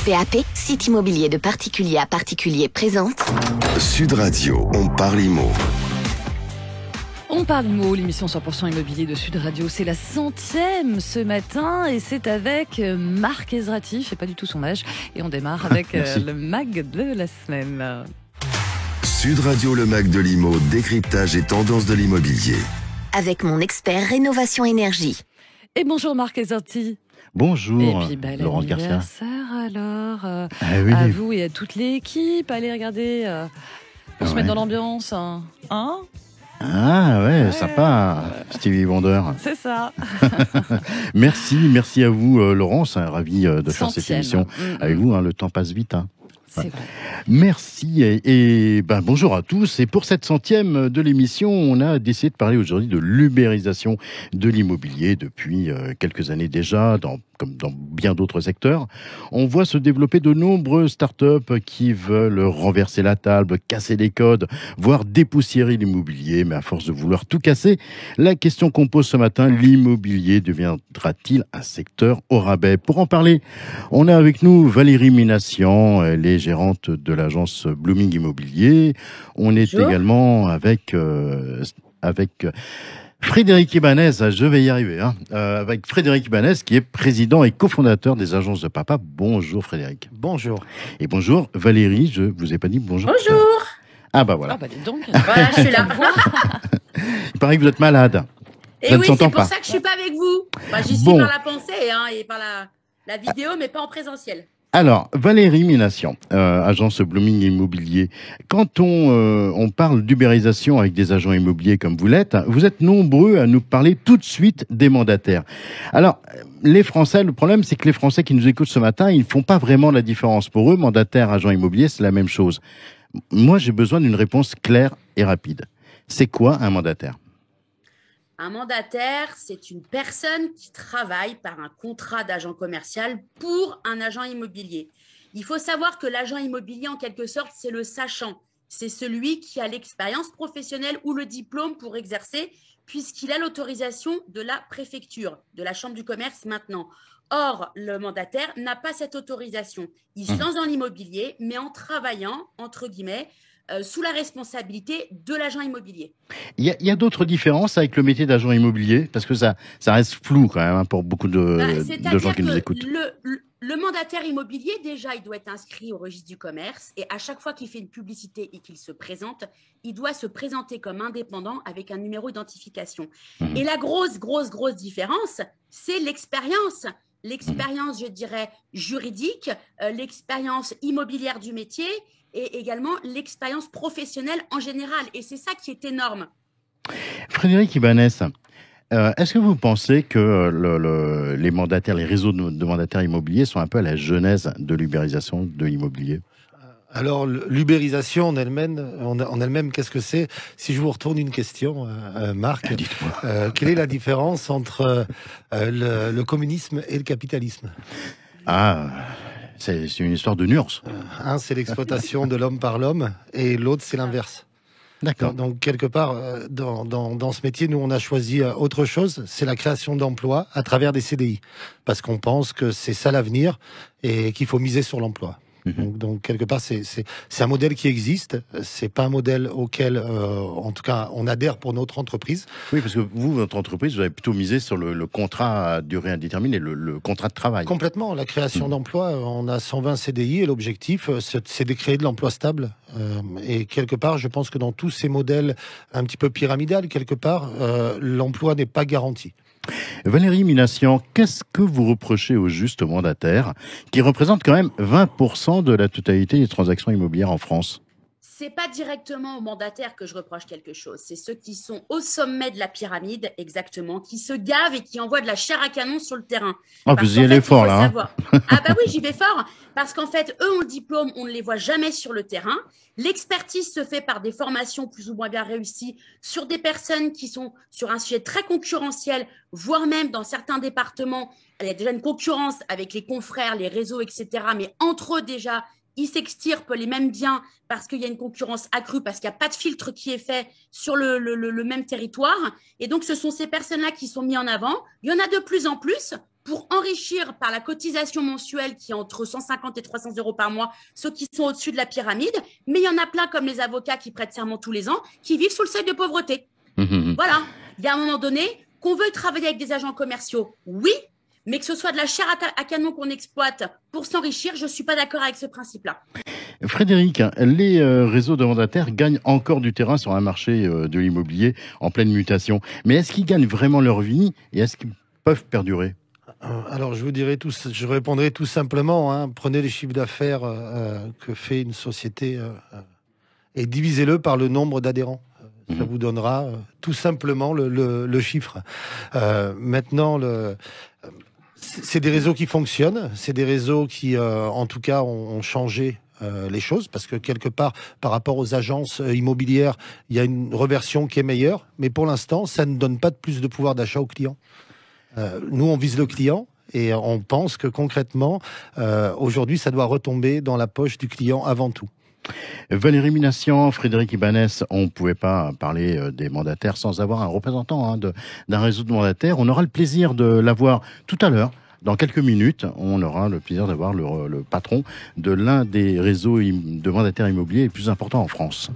SPAP, site immobilier de particulier à particulier présente Sud Radio, on parle IMO. On parle IMO, l'émission 100% immobilier de Sud Radio. C'est la 100e ce matin et c'est avec Marc Ezrati, je sais pas du tout son âge. Et on démarre avec le MAG de la semaine. Sud Radio, le MAG de l'IMO, décryptage et tendance de l'immobilier. avec mon expert rénovation énergie. Et bonjour Marc Ezrati. Bonjour, et puis, Laurent Garcia. L'anniversaire alors, oui. à vous et à toute l'équipe. Allez regarder, pour se mettre dans l'ambiance. Hein Ah ouais, sympa, Stevie Wonder. C'est ça. Merci à vous Laurence, ravi de faire cette 100e. émission avec vous, le temps passe vite. C'est vrai. Merci et bonjour à tous. Et pour cette 100e de l'émission, on a décidé de parler aujourd'hui de l'ubérisation de l'immobilier depuis quelques années déjà, comme dans bien d'autres secteurs. On voit se développer de nombreuses startups qui veulent renverser la table, casser les codes, voire dépoussiérer l'immobilier. Mais à force de vouloir tout casser, la question qu'on pose ce matin, l'immobilier deviendra-t-il un secteur au rabais? Pour en parler, on a avec nous Valérie Minassian, elle est gérante de l'agence Blooming Immobilier. On est également avec Frédéric Ibanez, je vais y arriver, avec Frédéric Ibanez qui est président et cofondateur des agences de papa. Bonjour Frédéric. Bonjour. Et bonjour Valérie, je vous ai pas dit bonjour. Bonjour. Ah bah voilà. Ah bah dis donc. Voilà, je suis là. Il paraît que vous êtes malade. Et oui, c'est pour ça que je suis pas avec vous. Bah, j'y suis Bon. par la pensée et par la vidéo, mais pas en présentiel. Alors, Valérie Minassian, agence Blooming Immobilier. Quand on parle d'ubérisation avec des agents immobiliers comme vous êtes nombreux à nous parler tout de suite des mandataires. Alors, les Français, le problème, c'est que les Français qui nous écoutent ce matin, ils font pas vraiment la différence. Pour eux, mandataire, agent immobilier, c'est la même chose. Moi, j'ai besoin d'une réponse claire et rapide. C'est quoi un mandataire ? Un mandataire, c'est une personne qui travaille par un contrat d'agent commercial pour un agent immobilier. Il faut savoir que l'agent immobilier, en quelque sorte, c'est le sachant. C'est celui qui a l'expérience professionnelle ou le diplôme pour exercer, puisqu'il a l'autorisation de la préfecture, de la chambre du commerce maintenant. Or, le mandataire n'a pas cette autorisation. Il se lance dans l'immobilier, mais en travaillant, entre guillemets, sous la responsabilité de l'agent immobilier. Il y a d'autres différences avec le métier d'agent immobilier, parce que ça reste flou quand même pour beaucoup de gens qui nous écoutent. Le mandataire immobilier, déjà, il doit être inscrit au registre du commerce et à chaque fois qu'il fait une publicité et qu'il se présente, il doit se présenter comme indépendant avec un numéro d'identification. Et la grosse différence, c'est l'expérience. L'expérience, je dirais, juridique, l'expérience immobilière du métier et également l'expérience professionnelle en général. Et c'est ça qui est énorme. Frédéric Ibanez, est-ce que vous pensez que les mandataires, les réseaux de mandataires immobiliers sont un peu à la genèse de l'ubérisation de l'immobilier ? Alors, l'ubérisation en elle-même, qu'est-ce que c'est? Si je vous retourne une question, Marc, quelle est la différence entre le communisme et le capitalisme? C'est une histoire de nuances. Un, c'est l'exploitation de l'homme par l'homme, et l'autre, c'est l'inverse. D'accord. Donc, quelque part, dans ce métier, nous, on a choisi autre chose, c'est la création d'emplois à travers des CDI. Parce qu'on pense que c'est ça l'avenir et qu'il faut miser sur l'emploi. Donc, quelque part, c'est un modèle qui existe. C'est pas un modèle auquel, en tout cas, on adhère pour notre entreprise. Oui, parce que vous, votre entreprise, vous avez plutôt misé sur le contrat à durée indéterminée, le contrat de travail. Complètement. La création d'emplois, on a 120 CDI et l'objectif, c'est de créer de l'emploi stable. Et quelque part, je pense que dans tous ces modèles un petit peu pyramidal, quelque part, l'emploi n'est pas garanti. Valérie Minassian, qu'est-ce que vous reprochez aux justes mandataires, qui représentent quand même 20% de la totalité des transactions immobilières en France ? C'est pas directement aux mandataires que je reproche quelque chose. C'est ceux qui sont au sommet de la pyramide, exactement, qui se gavent et qui envoient de la chair à canon sur le terrain. Vous y allez fort, là. Ah bah oui, j'y vais fort. Parce qu'en fait, eux ont le diplôme, on ne les voit jamais sur le terrain. L'expertise se fait par des formations plus ou moins bien réussies sur des personnes qui sont sur un sujet très concurrentiel, voire même dans certains départements, il y a déjà une concurrence avec les confrères, les réseaux, etc. Mais entre eux déjà, ils s'extirpent les mêmes biens parce qu'il y a une concurrence accrue, parce qu'il n'y a pas de filtre qui est fait sur le même territoire. Et donc, ce sont ces personnes-là qui sont mises en avant. Il y en a de plus en plus. pour enrichir par la cotisation mensuelle qui est entre 150 et 300 euros par mois, ceux qui sont au-dessus de la pyramide. Mais il y en a plein, comme les avocats qui prêtent serment tous les ans, qui vivent sous le seuil de pauvreté. Voilà. Il y a un moment donné, qu'on veuille travailler avec des agents commerciaux, oui, mais que ce soit de la chair à canon qu'on exploite pour s'enrichir, je ne suis pas d'accord avec ce principe-là. Frédéric, les réseaux de mandataires gagnent encore du terrain sur un marché de l'immobilier en pleine mutation. Mais est-ce qu'ils gagnent vraiment leur vie et est-ce qu'ils peuvent perdurer ? Alors, je répondrai tout simplement, prenez les chiffres d'affaires que fait une société et divisez-le par le nombre d'adhérents. Ça vous donnera tout simplement le chiffre. Maintenant, c'est des réseaux qui fonctionnent, c'est des réseaux qui, en tout cas, ont changé les choses, parce que quelque part, par rapport aux agences immobilières, il y a une reversion qui est meilleure, mais pour l'instant, ça ne donne pas de plus de pouvoir d'achat aux clients. Nous, on vise le client et on pense que concrètement, aujourd'hui, ça doit retomber dans la poche du client avant tout. Valérie Minassian, Frédéric Ibanez, on ne pouvait pas parler des mandataires sans avoir un représentant d'un réseau de mandataires. On aura le plaisir de l'avoir tout à l'heure. Dans quelques minutes, on aura le plaisir d'avoir le patron de l'un des réseaux de mandataires immobiliers les plus importants en France.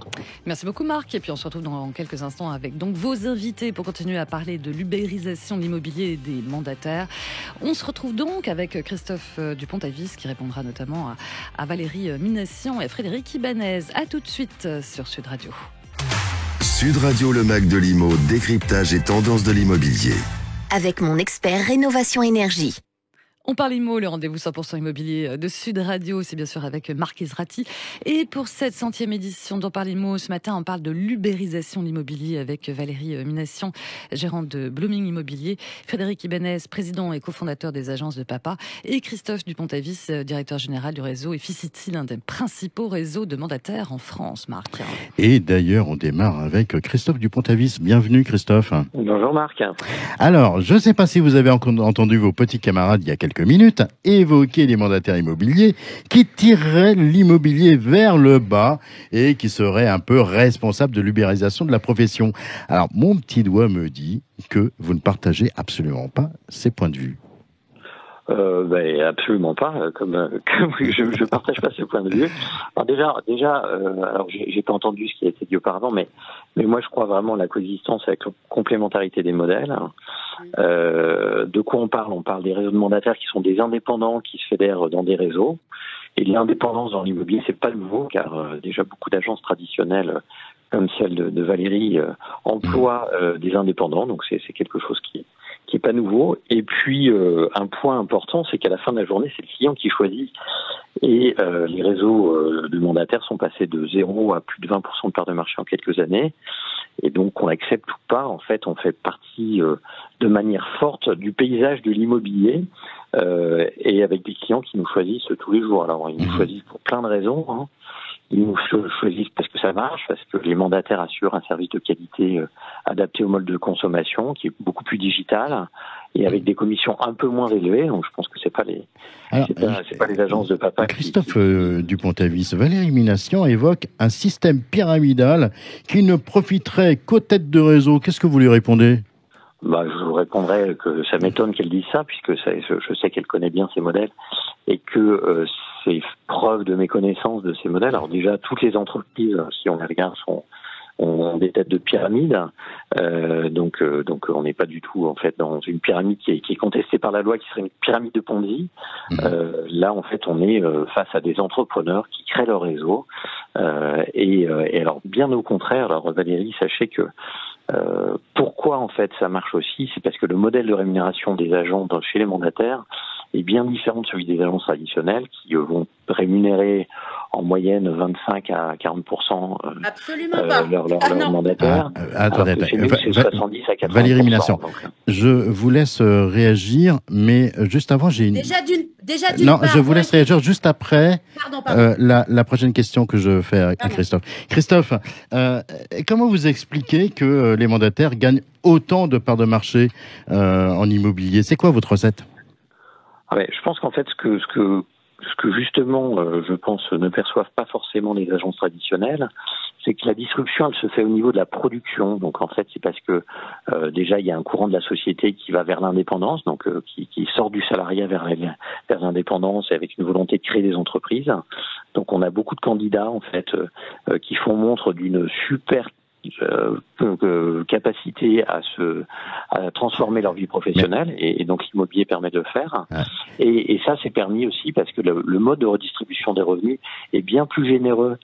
Merci beaucoup Marc. Et puis on se retrouve dans quelques instants avec donc vos invités pour continuer à parler de l'ubérisation de l'immobilier et des mandataires. On se retrouve donc avec Christophe Dupont-Avis qui répondra notamment à Valérie Minassian et Frédéric Ibanez. À tout de suite sur Sud Radio. Sud Radio, le Mac de l'Imo, décryptage et tendance de l'immobilier. Avec mon expert rénovation énergie. On parle IMO, le rendez-vous 100% immobilier de Sud Radio, c'est bien sûr avec Marc Ezrati. Et pour cette 100e édition d'On parle IMO, ce matin, on parle de l'ubérisation de l'immobilier avec Valérie Minassian, gérante de Blooming Immobilier, Frédéric Ibanez, président et cofondateur des agences de Papa, et Christophe Dupont-Avis, directeur général du réseau Efficity, l'un des principaux réseaux de mandataires en France, Marc. Et d'ailleurs, on démarre avec Christophe Dupont-Avis. Bienvenue Christophe. Bonjour Marc. Alors, je ne sais pas si vous avez entendu vos petits camarades il y a quelques minutes évoquer les mandataires immobiliers qui tireraient l'immobilier vers le bas et qui seraient un peu responsables de l'ubérisation de la profession. Alors, mon petit doigt me dit que vous ne partagez absolument pas ces points de vue. Absolument pas. Comme je partage pas ce point de vue. Alors déjà, alors j'ai pas entendu ce qui a été dit auparavant, mais moi je crois vraiment à la coexistence avec la complémentarité des modèles. De quoi on parle ? On parle des réseaux de mandataires qui sont des indépendants qui se fédèrent dans des réseaux. Et l'indépendance dans l'immobilier, c'est pas nouveau, car déjà beaucoup d'agences traditionnelles comme celle de Valérie emploient des indépendants, donc c'est quelque chose qui est pas nouveau. Et puis un point important, c'est qu'à la fin de la journée, c'est le client qui choisit. Et les réseaux de mandataires sont passés de 0 à plus de 20% de part de marché en quelques années. Et donc on accepte ou pas, en fait, on fait partie de manière forte du paysage de l'immobilier et avec des clients qui nous choisissent tous les jours. Alors ils nous choisissent pour plein de raisons. Ils nous choisissent parce que ça marche, parce que les mandataires assurent un service de qualité adapté au mode de consommation, qui est beaucoup plus digital et avec des commissions un peu moins élevées. Donc je pense que c'est pas les agences de Papa. Christophe Dupont-Avis, Valérie Minassian évoque un système pyramidal qui ne profiterait qu'aux têtes de réseau. Qu'est-ce que vous lui répondez ? Je vous répondrai que ça m'étonne qu'elle dise ça, puisque je sais qu'elle connaît bien ces modèles et que c'est preuve de méconnaissance de ces modèles. Alors déjà, toutes les entreprises, si on les regarde, ont des têtes de pyramide. Donc on n'est pas du tout en fait dans une pyramide qui est contestée par la loi, qui serait une pyramide de Ponzi. Là, en fait, on est face à des entrepreneurs qui créent leur réseau. Et alors, bien au contraire, alors Valérie, sachez que pourquoi en fait ça marche aussi, c'est parce que le modèle de rémunération des agents chez les mandataires est bien différent de celui des agences traditionnelles qui vont rémunérer en moyenne 25 à 40% leurs mandataires. Attendez, c'est 70 à 80%. Valérie Minassian, je vous laisse réagir, mais juste avant, j'ai une... je vous laisse réagir juste après la prochaine question que je fais à Christophe. Christophe, comment vous expliquez que les mandataires gagnent autant de parts de marché en immobilier ? C'est quoi votre recette ? Je pense qu'en fait, ce que justement, je pense, ne perçoivent pas forcément les agences traditionnelles, c'est que la disruption, elle se fait au niveau de la production. Donc en fait, c'est parce que déjà il y a un courant de la société qui va vers l'indépendance, donc qui sort du salariat vers l'indépendance, avec une volonté de créer des entreprises. Donc on a beaucoup de candidats en fait qui font montre d'une super capacité à transformer leur vie professionnelle, et donc l'immobilier permet de le faire. Ouais. Et ça, c'est permis aussi parce que le mode de redistribution des revenus est bien plus généreux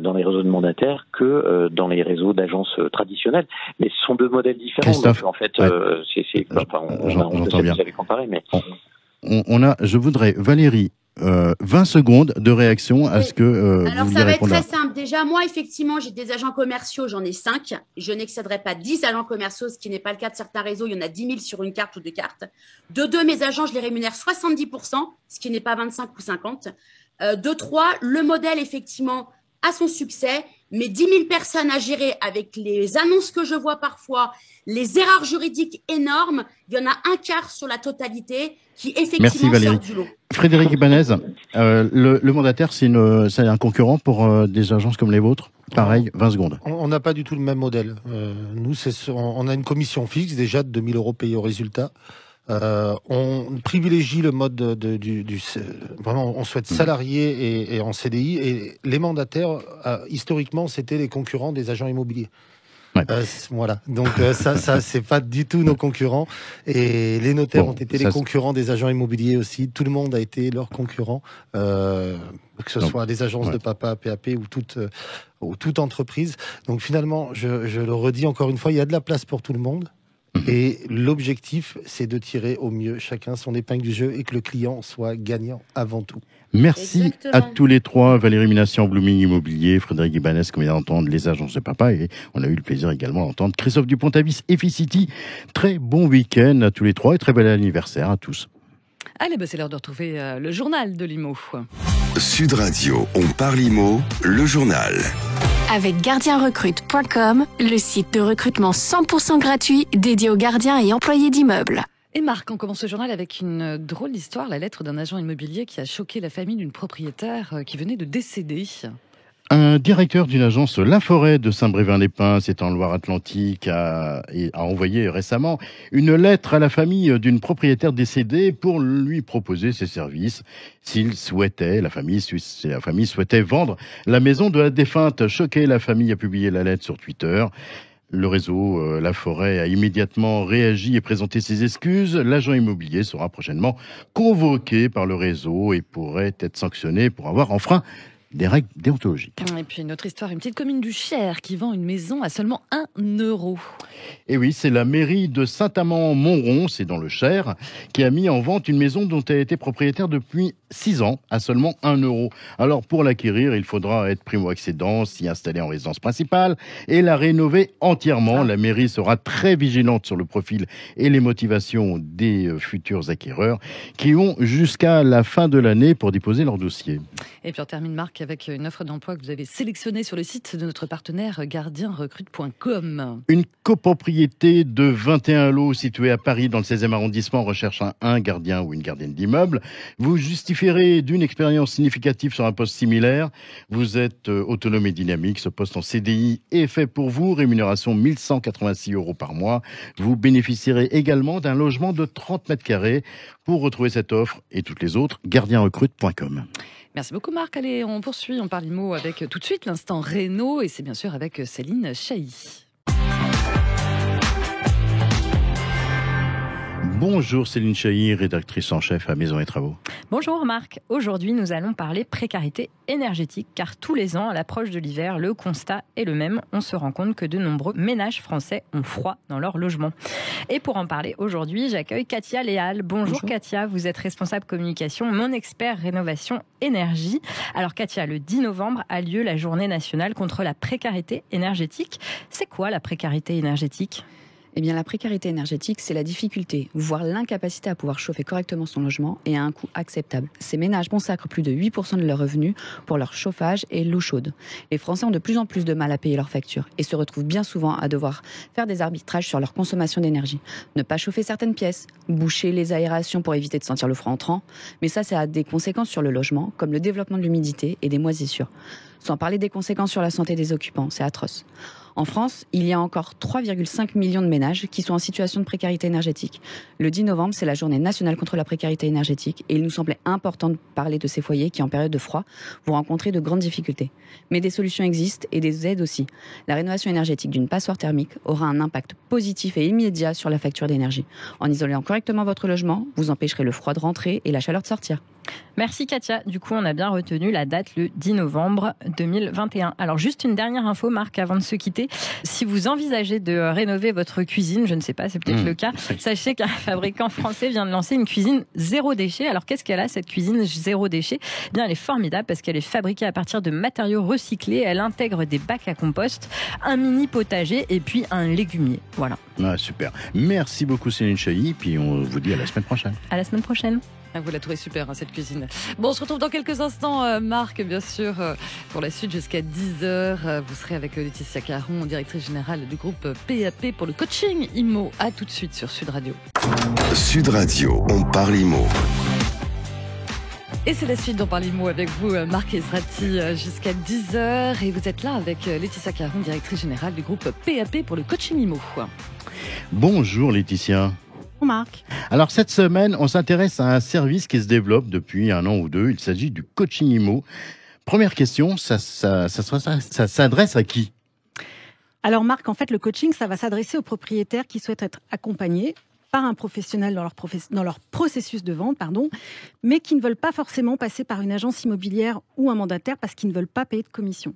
dans les réseaux de mandataires que dans les réseaux d'agences traditionnelles. Mais ce sont deux modèles différents. Christophe, donc en fait, j'entends bien. Vous avez comparé, mais je voudrais, Valérie, 20 secondes de réaction à ce que alors, vous ça va répondre. être très simple. Déjà, moi, effectivement, j'ai des agents commerciaux, j'en ai 5. Je n'excéderai pas 10 agents commerciaux, ce qui n'est pas le cas de certains réseaux. Il y en a 10 000 sur une carte ou 2 cartes. De 2, mes agents, je les rémunère 70%, ce qui n'est pas 25 ou 50. De 3, le modèle, effectivement, a son succès, mais 10 000 personnes à gérer avec les annonces que je vois parfois, les erreurs juridiques énormes, il y en a un quart sur la totalité qui effectivement sort du lot. Frédéric Ibanez, le mandataire, c'est un concurrent pour des agences comme les vôtres? Pareil, 20 secondes. On n'a pas du tout le même modèle. Nous, on a une commission fixe déjà de 2 000 € payés au résultat. On privilégie le mode vraiment, on souhaite salarié et en CDI, et les mandataires, historiquement, c'était les concurrents des agents immobiliers. Ouais. Voilà. Donc ça c'est pas du tout nos concurrents, et les notaires ont été les concurrents des agents immobiliers aussi. Tout le monde a été leur concurrent, que ce soit des agences de papa, PAP ou toute entreprise. Donc finalement, je le redis encore une fois, il y a de la place pour tout le monde. Et l'objectif, c'est de tirer au mieux chacun son épingle du jeu et que le client soit gagnant avant tout. Merci Exactement. À tous les trois, Valérie Minassian, Blooming Immobilier, Frédéric Ibanez, comme vient d'entendre, les agences de papa, et on a eu le plaisir également d'entendre Christophe Dupont-Avis, Efficity. Très bon week-end à tous les trois et très bel anniversaire à tous. Allez, c'est l'heure de retrouver le journal de l'IMO. Sud Radio, on parle IMO, le journal. Avec gardienrecrute.com, le site de recrutement 100% gratuit dédié aux gardiens et employés d'immeubles. Et Marc, on commence ce journal avec une drôle d'histoire, la lettre d'un agent immobilier qui a choqué la famille d'une propriétaire qui venait de décéder. Un directeur d'une agence La Forêt de Saint-Brévin-les-Pins, c'est en Loire-Atlantique, a envoyé récemment une lettre à la famille d'une propriétaire décédée pour lui proposer ses services. S'il souhaitait, la famille souhaitait vendre la maison de la défunte. Choquée, la famille a publié la lettre sur Twitter. Le réseau La Forêt a immédiatement réagi et présenté ses excuses. L'agent immobilier sera prochainement convoqué par le réseau et pourrait être sanctionné pour avoir enfreint des règles déontologiques. Et puis une autre histoire, une petite commune du Cher qui vend une maison à seulement 1 €. Et oui, c'est la mairie de Saint-Amand-Montrond, c'est dans le Cher, qui a mis en vente une maison dont elle était propriétaire depuis 6 ans à seulement 1 €. Alors pour l'acquérir, il faudra être primo-accédant, s'y installer en résidence principale et la rénover entièrement. La mairie sera très vigilante sur le profil et les motivations des futurs acquéreurs qui ont jusqu'à la fin de l'année pour déposer leur dossier. Et puis on termine, Marc, avec une offre d'emploi que vous avez sélectionnée sur le site de notre partenaire gardienrecrute.com. Une copropriété de 21 lots située à Paris dans le 16e arrondissement recherche un gardien ou une gardienne d'immeuble. Vous justifierez d'une expérience significative sur un poste similaire. Vous êtes autonome et dynamique. Ce poste en CDI est fait pour vous. Rémunération 1 186 € par mois. Vous bénéficierez également d'un logement de 30 mètres carrés. Pour retrouver cette offre et toutes les autres, gardienrecrute.com. Merci beaucoup Marc. Allez, on poursuit, on parle IMO avec tout de suite l'instant Réno, et c'est bien sûr avec Céline Chailly. Bonjour Céline Chailly, rédactrice en chef à Maisons et Travaux. Bonjour Marc. Aujourd'hui, nous allons parler précarité énergétique, car tous les ans, à l'approche de l'hiver, le constat est le même. On se rend compte que de nombreux ménages français ont froid dans leur logement. Et pour en parler aujourd'hui, j'accueille Katia Léal. Bonjour Katia, vous êtes responsable communication, mon expert rénovation énergie. Alors Katia, le 10 novembre a lieu la journée nationale contre la précarité énergétique. C'est quoi la précarité énergétique ? Eh bien, la précarité énergétique, c'est la difficulté, voire l'incapacité à pouvoir chauffer correctement son logement et à un coût acceptable. Ces ménages consacrent plus de 8% de leurs revenus pour leur chauffage et l'eau chaude. Les Français ont de plus en plus de mal à payer leurs factures et se retrouvent bien souvent à devoir faire des arbitrages sur leur consommation d'énergie. Ne pas chauffer certaines pièces, boucher les aérations pour éviter de sentir le froid entrant. Mais ça a des conséquences sur le logement, comme le développement de l'humidité et des moisissures. Sans parler des conséquences sur la santé des occupants, c'est atroce. En France, il y a encore 3,5 millions de ménages qui sont en situation de précarité énergétique. Le 10 novembre, c'est la journée nationale contre la précarité énergétique et il nous semblait important de parler de ces foyers qui, en période de froid, vont rencontrer de grandes difficultés. Mais des solutions existent et des aides aussi. La rénovation énergétique d'une passoire thermique aura un impact positif et immédiat sur la facture d'énergie. En isolant correctement votre logement, vous empêcherez le froid de rentrer et la chaleur de sortir. Merci Katia. Du coup, on a bien retenu la date le 10 novembre 2021. Alors, juste une dernière info, Marc, avant de se quitter. Si vous envisagez de rénover votre cuisine, je ne sais pas, c'est peut-être le cas, sachez qu'un fabricant français vient de lancer une cuisine zéro déchet. Alors, qu'est-ce qu'elle a, cette cuisine zéro déchet ? Eh bien, elle est formidable parce qu'elle est fabriquée à partir de matériaux recyclés. Elle intègre des bacs à compost, un mini potager et puis un légumier. Voilà. Ah, super. Merci beaucoup Céline Chailly. Puis on vous dit à la semaine prochaine. À la semaine prochaine. Vous la trouvez super, cette cuisine. Bon, on se retrouve dans quelques instants, Marc, bien sûr, pour la suite jusqu'à 10h. Vous serez avec Laetitia Caron, directrice générale du groupe PAP pour le coaching IMO. À tout de suite sur Sud Radio. Sud Radio, on parle IMO. Et c'est la suite d'On parle IMO avec vous, Marc Ezrati, jusqu'à 10h. Et vous êtes là avec Laetitia Caron, directrice générale du groupe PAP pour le coaching IMO. Bonjour Laetitia. Marc. Alors cette semaine, on s'intéresse à un service qui se développe depuis 1 an ou 2. Il s'agit du coaching IMO. Première question, ça s'adresse à qui ? Alors Marc, en fait, le coaching, ça va s'adresser aux propriétaires qui souhaitent être accompagnés par un professionnel dans leur processus de vente, mais qui ne veulent pas forcément passer par une agence immobilière ou un mandataire parce qu'ils ne veulent pas payer de commission.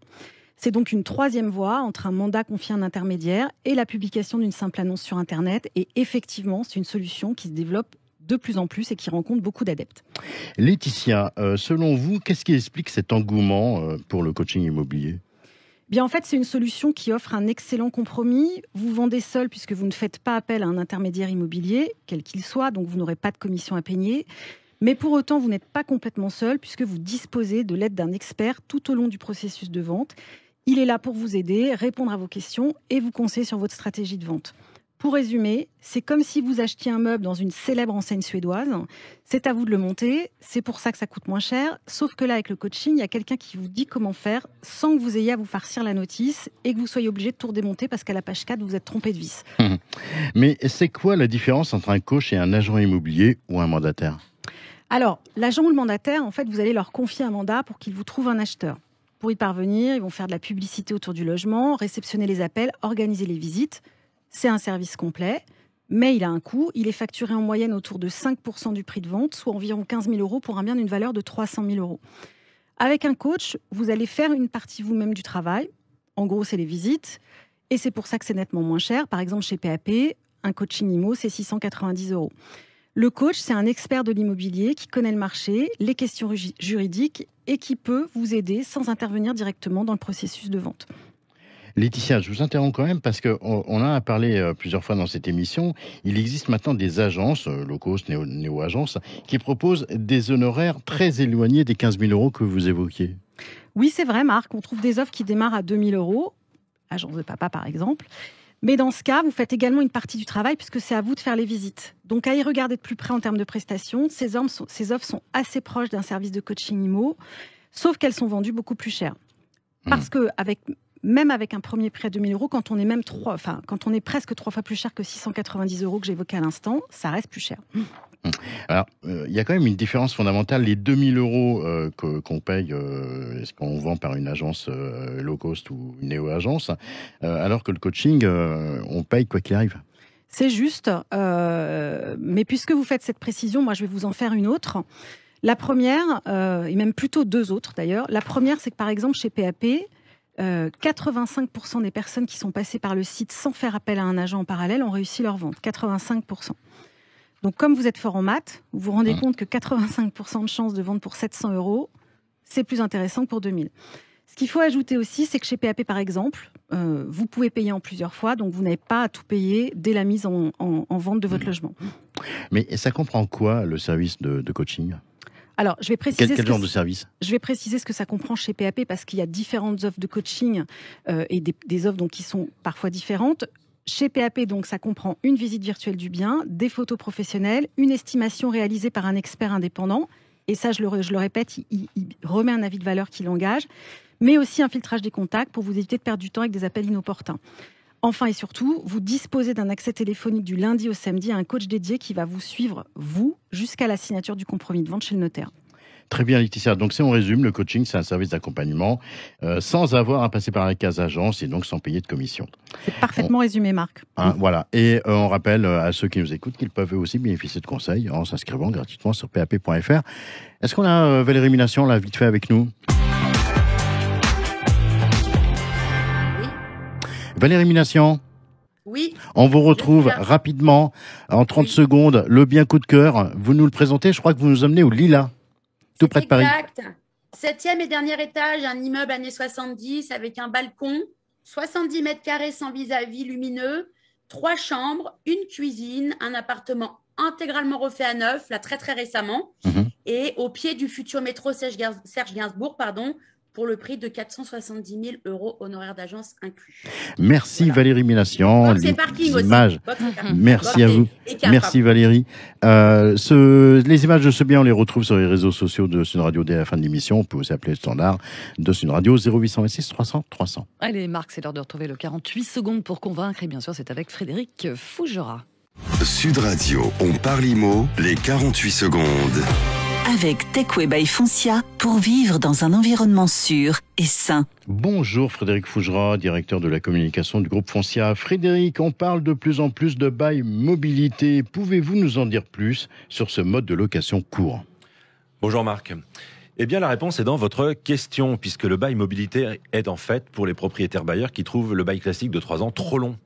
C'est donc une troisième voie entre un mandat confié à un intermédiaire et la publication d'une simple annonce sur Internet. Et effectivement, c'est une solution qui se développe de plus en plus et qui rencontre beaucoup d'adeptes. Laetitia, selon vous, qu'est-ce qui explique cet engouement pour le coaching immobilier ? Bien, en fait, c'est une solution qui offre un excellent compromis. Vous vendez seul puisque vous ne faites pas appel à un intermédiaire immobilier, quel qu'il soit, donc vous n'aurez pas de commission à payer. Mais pour autant, vous n'êtes pas complètement seul puisque vous disposez de l'aide d'un expert tout au long du processus de vente. Il est là pour vous aider, répondre à vos questions et vous conseiller sur votre stratégie de vente. Pour résumer, c'est comme si vous achetiez un meuble dans une célèbre enseigne suédoise. C'est à vous de le monter, c'est pour ça que ça coûte moins cher. Sauf que là, avec le coaching, il y a quelqu'un qui vous dit comment faire sans que vous ayez à vous farcir la notice et que vous soyez obligé de tout redémonter parce qu'à la page 4, vous êtes trompé de vis. Mais c'est quoi la différence entre un coach et un agent immobilier ou un mandataire ? Alors, l'agent ou le mandataire, en fait, vous allez leur confier un mandat pour qu'ils vous trouvent un acheteur. Pour y parvenir, ils vont faire de la publicité autour du logement, réceptionner les appels, organiser les visites. C'est un service complet, mais il a un coût. Il est facturé en moyenne autour de 5% du prix de vente, soit environ 15 000 € pour un bien d'une valeur de 300 000 €. Avec un coach, vous allez faire une partie vous-même du travail. En gros, c'est les visites. Et c'est pour ça que c'est nettement moins cher. Par exemple, chez PAP, un coaching IMO, c'est 690 €. Le coach, c'est un expert de l'immobilier qui connaît le marché, les questions juridiques et qui peut vous aider sans intervenir directement dans le processus de vente. Laetitia, je vous interromps quand même parce qu'on en a parlé plusieurs fois dans cette émission. Il existe maintenant des agences, low cost, néo-agences, qui proposent des honoraires très éloignés des 15 000 € que vous évoquiez. Oui, c'est vrai, Marc. On trouve des offres qui démarrent à 2 000 €, agence de papa par exemple. Mais dans ce cas, vous faites également une partie du travail puisque c'est à vous de faire les visites. Donc, à y regarder de plus près en termes de prestations, ces offres sont assez proches d'un service de coaching IMO, sauf qu'elles sont vendues beaucoup plus cher. Parce que même avec un premier prêt à 2 000 €, quand on est presque 3 fois plus cher que 690 € que j'évoquais à l'instant, ça reste plus cher. Alors, il y a quand même une différence fondamentale. Les 2 000 € qu'on paye, est-ce qu'on vend par une agence low cost ou une néo-agence, alors que le coaching, on paye quoi qu'il arrive. C'est juste, mais puisque vous faites cette précision, moi je vais vous en faire une autre. La première, et même plutôt deux autres d'ailleurs. La première, c'est que par exemple chez PAP, 85% des personnes qui sont passées par le site sans faire appel à un agent en parallèle ont réussi leur vente. 85%. Donc, comme vous êtes fort en maths, vous vous rendez compte que 85% de chances de vente pour 700 €, c'est plus intéressant que pour 2000. Ce qu'il faut ajouter aussi, c'est que chez PAP, par exemple, vous pouvez payer en plusieurs fois, donc vous n'avez pas à tout payer dès la mise en vente de votre logement. Mais ça comprend quoi, le service de coaching ? Alors, je vais préciser quel genre de service ? Je vais préciser ce que ça comprend chez PAP parce qu'il y a différentes offres de coaching et des offres donc, qui sont parfois différentes. Chez PAP, donc, ça comprend une visite virtuelle du bien, des photos professionnelles, une estimation réalisée par un expert indépendant. Et ça, je le répète, il remet un avis de valeur qui l'engage, mais aussi un filtrage des contacts pour vous éviter de perdre du temps avec des appels inopportuns. Enfin et surtout, vous disposez d'un accès téléphonique du lundi au samedi à un coach dédié qui va vous suivre, vous, jusqu'à la signature du compromis de vente chez le notaire. Très bien, Laetitia. Donc, si on résume, le coaching, c'est un service d'accompagnement sans avoir à passer par la case agence et donc sans payer de commission. C'est parfaitement résumé, Marc. Voilà. Et on rappelle à ceux qui nous écoutent qu'ils peuvent eux aussi bénéficier de conseils en s'inscrivant gratuitement sur pap.fr. Est-ce qu'on a Valérie Mination, là, vite fait avec nous ? Oui. Valérie Mination ? Oui. On vous retrouve rapidement, en 30 secondes, le bien coup de cœur. Vous nous le présentez, je crois que vous nous emmenez au Lila. Tout près de Paris. Exact. 7e et dernier étage, un immeuble années 70 avec un balcon, 70 mètres carrés sans vis-à-vis lumineux, 3 chambres, une cuisine, un appartement intégralement refait à neuf, là très très récemment, et au pied du futur métro Serge Gainsbourg, pour le prix de 470 000 € honoraires d'agence inclus. Merci Valérie Mination. C'est parking images. Aussi. Merci à vous. Merci Valérie. Les images de ce bien, on les retrouve sur les réseaux sociaux de Sud Radio dès la fin de l'émission. On peut aussi appeler le standard de Sud Radio 0826 300 300. Allez Marc, c'est l'heure de retrouver le 48 secondes pour convaincre. Et bien sûr, c'est avec Frédéric Fougera. Sud Radio, on parle IMO, les 48 secondes. Avec Techway by Foncia pour vivre dans un environnement sûr et sain. Bonjour Frédéric Fougera, directeur de la communication du groupe Foncia. Frédéric, on parle de plus en plus de bail mobilité. Pouvez-vous nous en dire plus sur ce mode de location court ? Bonjour Marc. Eh bien la réponse est dans votre question, puisque le bail mobilité est en fait pour les propriétaires bailleurs qui trouvent le bail classique de 3 ans trop long.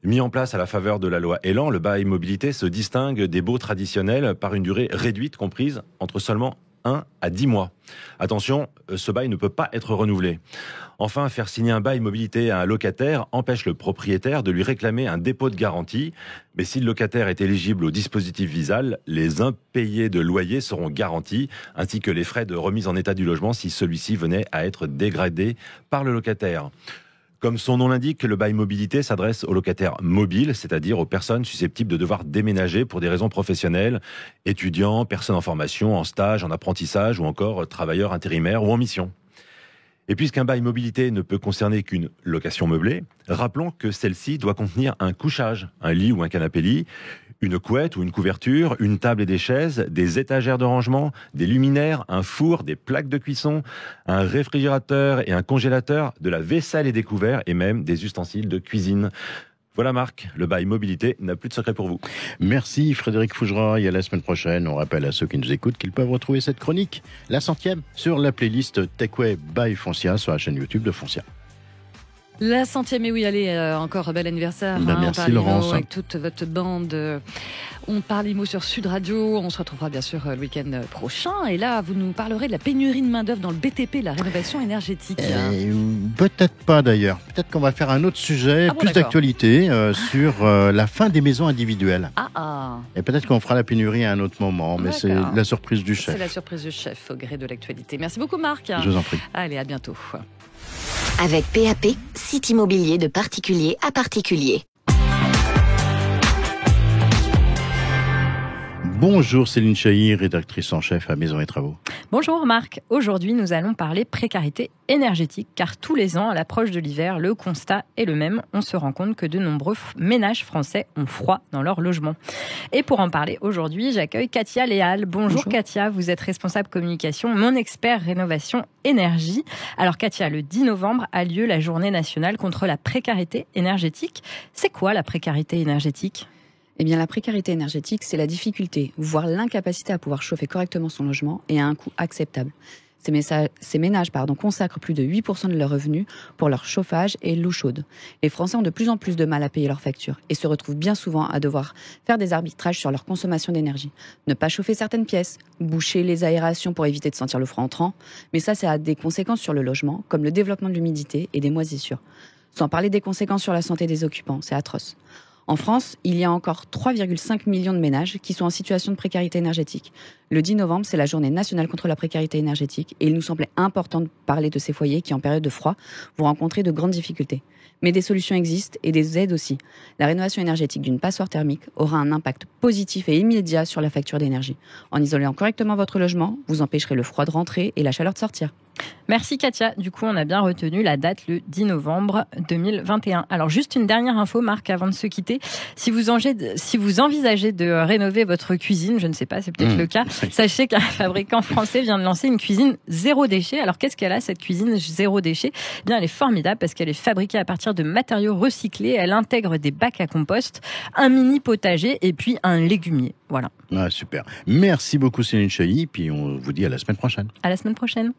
Mis en place à la faveur de la loi Elan, le bail mobilité se distingue des baux traditionnels par une durée réduite comprise entre seulement 1 à 10 mois. Attention, ce bail ne peut pas être renouvelé. Enfin, faire signer un bail mobilité à un locataire empêche le propriétaire de lui réclamer un dépôt de garantie. Mais si le locataire est éligible au dispositif Visal, les impayés de loyer seront garantis, ainsi que les frais de remise en état du logement si celui-ci venait à être dégradé par le locataire. Comme son nom l'indique, le bail mobilité s'adresse aux locataires mobiles, c'est-à-dire aux personnes susceptibles de devoir déménager pour des raisons professionnelles, étudiants, personnes en formation, en stage, en apprentissage ou encore travailleurs intérimaires ou en mission. Et puisqu'un bail mobilité ne peut concerner qu'une location meublée, rappelons que celle-ci doit contenir un couchage, un lit ou un canapé-lit, une couette ou une couverture, une table et des chaises, des étagères de rangement, des luminaires, un four, des plaques de cuisson, un réfrigérateur et un congélateur, de la vaisselle et des couverts et même des ustensiles de cuisine. Voilà Marc, le bail mobilité n'a plus de secret pour vous. Merci Frédéric Fougera et à la semaine prochaine. On rappelle à ceux qui nous écoutent qu'ils peuvent retrouver cette chronique, la 100e, sur la playlist Techway by Foncia sur la chaîne YouTube de Foncia. La 100e, et oui, allez, encore bel anniversaire. Merci Laurence. Avec toute votre bande. On parle IMO sur Sud Radio. On se retrouvera bien sûr le week-end prochain. Et là, vous nous parlerez de la pénurie de main-d'œuvre dans le BTP, la rénovation énergétique. Peut-être pas d'ailleurs. Peut-être qu'on va faire un autre sujet, plus d'actualité, sur la fin des maisons individuelles. Et peut-être qu'on fera la pénurie à un autre moment, mais c'est la surprise du chef. C'est la surprise du chef au gré de l'actualité. Merci beaucoup Marc. Je vous en prie. Allez, à bientôt. Avec PAP, site immobilier de particulier à particulier. Bonjour Céline Chahi, rédactrice en chef à Maisons et Travaux. Bonjour Marc, aujourd'hui nous allons parler précarité énergétique car tous les ans à l'approche de l'hiver, le constat est le même. On se rend compte que de nombreux ménages français ont froid dans leur logement. Et pour en parler aujourd'hui, j'accueille Katia Léal. Bonjour Katia, vous êtes responsable communication, mon expert rénovation énergie. Alors Katia, le 10 novembre a lieu la journée nationale contre la précarité énergétique. C'est quoi la précarité énergétique ? Eh bien, la précarité énergétique, c'est la difficulté, voire l'incapacité à pouvoir chauffer correctement son logement et à un coût acceptable. Ces ménages consacrent plus de 8% de leurs revenus pour leur chauffage et l'eau chaude. Les Français ont de plus en plus de mal à payer leurs factures et se retrouvent bien souvent à devoir faire des arbitrages sur leur consommation d'énergie. Ne pas chauffer certaines pièces, boucher les aérations pour éviter de sentir le froid entrant, mais ça a des conséquences sur le logement, comme le développement de l'humidité et des moisissures. Sans parler des conséquences sur la santé des occupants, c'est atroce. En France, il y a encore 3,5 millions de ménages qui sont en situation de précarité énergétique. Le 10 novembre, c'est la journée nationale contre la précarité énergétique et il nous semblait important de parler de ces foyers qui, en période de froid, vont rencontrer de grandes difficultés. Mais des solutions existent et des aides aussi. La rénovation énergétique d'une passoire thermique aura un impact positif et immédiat sur la facture d'énergie. En isolant correctement votre logement, vous empêcherez le froid de rentrer et la chaleur de sortir. Merci Katia. Du coup, on a bien retenu la date, le 10 novembre 2021. Alors, juste une dernière info, Marc, avant de se quitter. Si vous envisagez de rénover votre cuisine, je ne sais pas, c'est peut-être le cas, sachez qu'un fabricant français vient de lancer une cuisine zéro déchet. Alors, qu'est-ce qu'elle a, cette cuisine zéro déchet ? Eh bien, elle est formidable parce qu'elle est fabriquée à partir de matériaux recyclés. Elle intègre des bacs à compost, un mini potager et puis un légumier. Voilà. Ah, super. Merci beaucoup Céline Chailly. Puis on vous dit à la semaine prochaine. À la semaine prochaine.